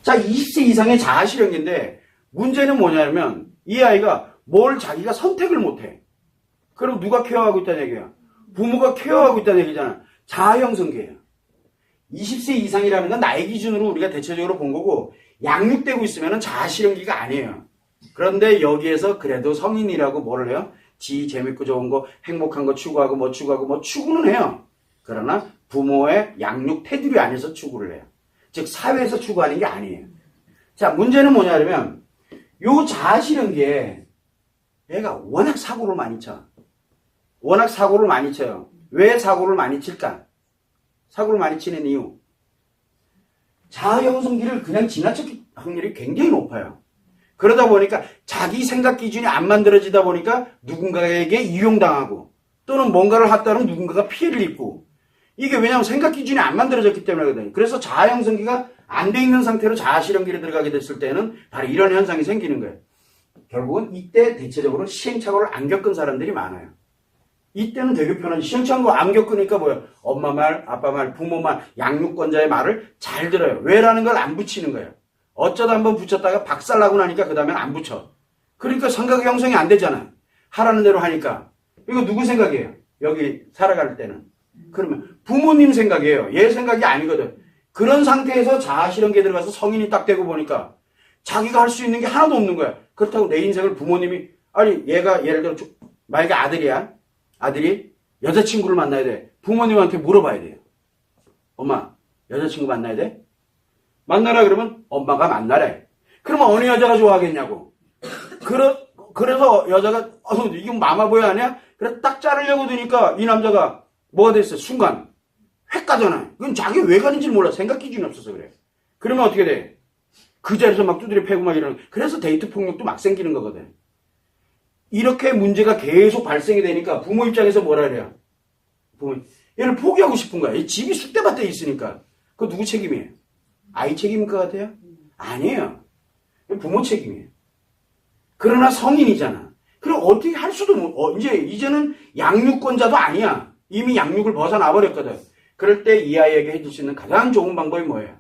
자, 20세 이상의 자아실현기인데 문제는 뭐냐면 이 아이가 뭘 자기가 선택을 못해. 그럼 누가 케어하고 있다는 얘기야? 부모가 케어하고 있다는 얘기잖아. 자아형성기예요. 20세 이상이라는 건 나이 기준으로 우리가 대체적으로 본 거고 양육되고 있으면 자아실현기가 아니에요. 그런데 여기에서 그래도 성인이라고 뭐를 해요? 지 재밌고 좋은 거 행복한 거 추구하고 뭐 추구는 해요. 그러나 부모의 양육 테두리 안에서 추구를 해요. 즉 사회에서 추구하는 게 아니에요. 자, 문제는 뭐냐면 요 자아실현기에 얘가 워낙 사고를 많이 쳐. 워낙 사고를 많이 쳐요. 왜 사고를 많이 칠까? 사고를 많이 치는 이유. 자아형성기를 그냥 지나칠 확률이 굉장히 높아요. 그러다 보니까 자기 생각 기준이 안 만들어지다 보니까 누군가에게 이용당하고 또는 뭔가를 했다는 누군가가 피해를 입고 이게 왜냐하면 생각 기준이 안 만들어졌기 때문이거든요. 그래서 자아형성기가 안 돼 있는 상태로 자아실현기를 들어가게 됐을 때는 바로 이런 현상이 생기는 거예요. 결국은 이때 대체적으로 시행착오를 안 겪은 사람들이 많아요. 이때는 되게 편하지. 시행착오 안 겪으니까 뭐예요? 엄마 말, 아빠 말, 부모 말, 양육권자의 말을 잘 들어요. 왜라는 걸 안 붙이는 거예요. 어쩌다 한번 붙였다가 박살나고 나니까 그 다음엔 안 붙여. 그러니까 생각 형성이 안 되잖아. 하라는 대로 하니까. 이거 누구 생각이에요? 여기 살아갈 때는. 그러면 부모님 생각이에요. 얘 생각이 아니거든. 그런 상태에서 자아실현기에 들어가서 성인이 딱 되고 보니까 자기가 할 수 있는 게 하나도 없는 거야. 그렇다고 내 인생을 부모님이 아니 얘가 예를 들어 만약에 아들이야. 아들이 여자친구를 만나야 돼. 부모님한테 물어봐야 돼요. 엄마 여자친구 만나야 돼? 만나라 그러면 엄마가 만나래. 그러면 어느 여자가 좋아하겠냐고. 그래서 여자가 이게 마마보이 아니야? 그래서 딱 자르려고 드니까 이 남자가 뭐가 됐어? 순간 획 가잖아. 그건 자기 왜 가는지 몰라. 생각 기준이 없어서 그래. 그러면 어떻게 돼? 그 자리에서 막 두드려 패고 막 이러는. 그래서 데이트 폭력도 막 생기는 거거든. 이렇게 문제가 계속 발생이 되니까 부모 입장에서 뭐라 그래요? 부모 얘를 포기하고 싶은 거야. 이 집이 쑥대밭에 있으니까. 그거 누구 책임이에요? 아이 책임일 것 같아요? 아니에요. 부모 책임이에요. 그러나 성인이잖아. 그럼 어떻게 할 수도 못, 이제는 양육권자도 아니야. 이미 양육을 벗어나 버렸거든. 그럴 때 이 아이에게 해줄 수 있는 가장 좋은 방법이 뭐예요?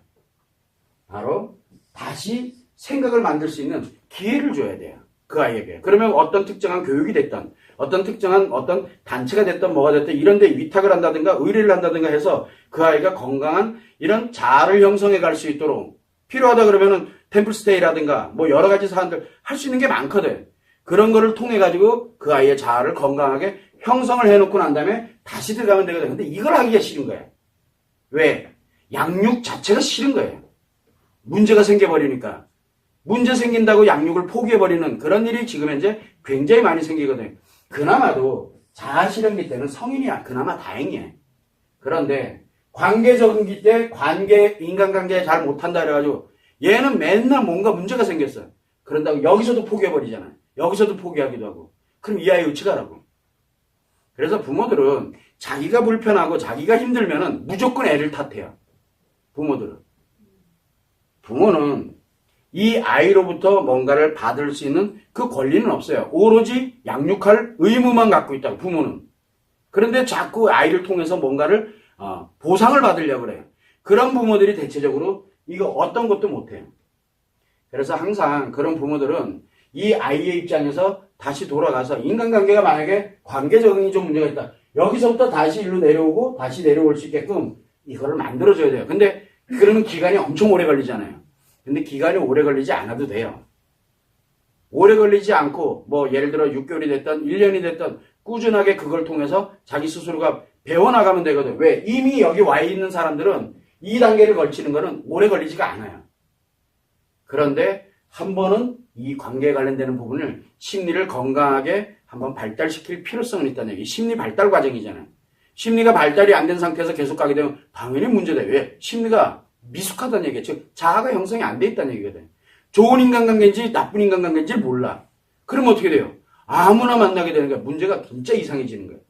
바로 다시 생각을 만들 수 있는 기회를 줘야 돼요. 그 아이에게. 그러면 어떤 특정한 교육이 됐던, 어떤 특정한 어떤 단체가 됐던 뭐가 됐든 이런 데 위탁을 한다든가 의뢰를 한다든가 해서 그 아이가 건강한 이런 자아를 형성해 갈 수 있도록 필요하다 그러면은 템플스테이라든가 뭐 여러 가지 사안들 할 수 있는 게 많거든. 그런 거를 통해 가지고 그 아이의 자아를 건강하게 형성을 해놓고 난 다음에 다시 들어가면 되거든. 근데 이걸 하기가 싫은 거야. 왜? 양육 자체가 싫은 거예요. 문제가 생겨버리니까. 문제 생긴다고 양육을 포기해버리는 그런 일이 지금 현재 굉장히 많이 생기거든요. 그나마도 자아실현기 때는 성인이야. 그나마 다행이에요. 그런데 관계적인기 때 인간관계 잘 못한다 그래가지고 얘는 맨날 뭔가 문제가 생겼어요. 그런다고 여기서도 포기해버리잖아요. 여기서도 포기하기도 하고. 그럼 이 아이 어찌가라고. 그래서 부모들은 자기가 불편하고 자기가 힘들면은 무조건 애를 탓해요. 부모들은. 부모는 이 아이로부터 뭔가를 받을 수 있는 그 권리는 없어요. 오로지 양육할 의무만 갖고 있다고, 부모는. 그런데 자꾸 아이를 통해서 뭔가를 보상을 받으려고 그래요. 그런 부모들이 대체적으로 이거 어떤 것도 못해요. 그래서 항상 그런 부모들은 이 아이의 입장에서 다시 돌아가서 인간관계가 만약에 관계적인 좀 문제가 있다. 여기서부터 다시 일로 내려오고 다시 내려올 수 있게끔 이거를 만들어줘야 돼요. 근데 그러면 기간이 엄청 오래 걸리잖아요. 근데 기간이 오래 걸리지 않아도 돼요. 오래 걸리지 않고 뭐 예를 들어 6개월이 됐던 1년이 됐던 꾸준하게 그걸 통해서 자기 스스로가 배워나가면 되거든. 왜? 이미 여기 와 있는 사람들은 이 단계를 걸치는 거는 오래 걸리지가 않아요. 그런데 한 번은 이 관계에 관련되는 부분을 심리를 건강하게 한번 발달시킬 필요성은 있다는 얘기. 심리 발달 과정이잖아요. 심리가 발달이 안 된 상태에서 계속 가게 되면 당연히 문제다. 왜? 심리가 미숙하다는 얘기예요. 즉 자아가 형성이 안 돼 있다는 얘기거든. 좋은 인간관계인지 나쁜 인간관계인지 몰라. 그러면 어떻게 돼요? 아무나 만나게 되는 거야. 문제가 진짜 이상해지는 거예요.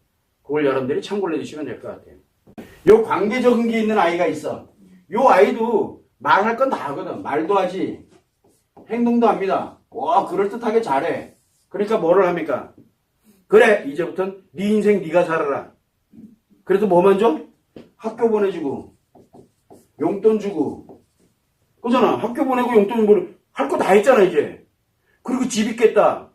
그걸 여러분들이 참고를 해주시면 될 것 같아요. 요 관계적인 게 있는 아이가 있어. 요 아이도 말할 건 다 하거든. 말도 하지. 행동도 합니다. 와, 그럴듯하게 잘해. 그러니까 뭐를 합니까? 그래, 이제부터는 네 인생 네가 살아라. 그래도 뭐만 줘? 학교 보내주고 용돈 주고 그잖아. 학교 보내고 용돈 보내고 할 거 다 했잖아, 이제. 그리고 집 있겠다.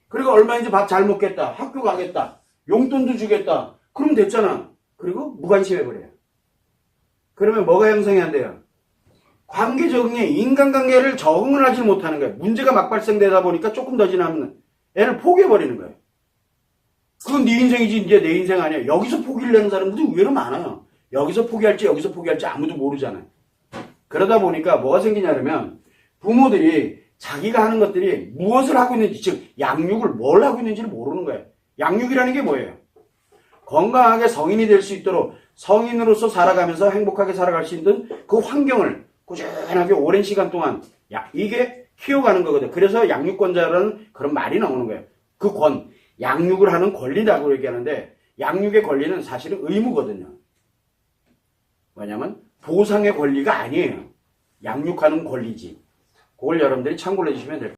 그리고 얼마 이제 밥 잘 먹겠다. 학교 가겠다. 용돈도 주겠다. 그럼 됐잖아. 그리고 무관심해버려요. 그러면 뭐가 형성이 안 돼요? 관계 적응에 인간관계를 적응을 하지 못하는 거예요. 문제가 막 발생되다 보니까 조금 더 지나면 애를 포기해버리는 거예요. 그건 네 인생이지 이제 내 인생 아니야. 여기서 포기를 내는 사람들도 의외로 많아요. 여기서 포기할지 여기서 포기할지 아무도 모르잖아요. 그러다 보니까 뭐가 생기냐면 부모들이 자기가 하는 것들이 무엇을 하고 있는지, 즉 양육을 뭘 하고 있는지를 모르는 거예요. 양육이라는 게 뭐예요? 건강하게 성인이 될 수 있도록 성인으로서 살아가면서 행복하게 살아갈 수 있는 그 환경을 꾸준하게 오랜 시간 동안 이게 키워가는 거거든. 그래서 양육권자라는 그런 말이 나오는 거예요. 그 양육을 하는 권리라고 얘기하는데 양육의 권리는 사실은 의무거든요. 뭐냐면 보상의 권리가 아니에요. 양육하는 권리지. 그걸 여러분들이 참고를 해주시면 될 거예요.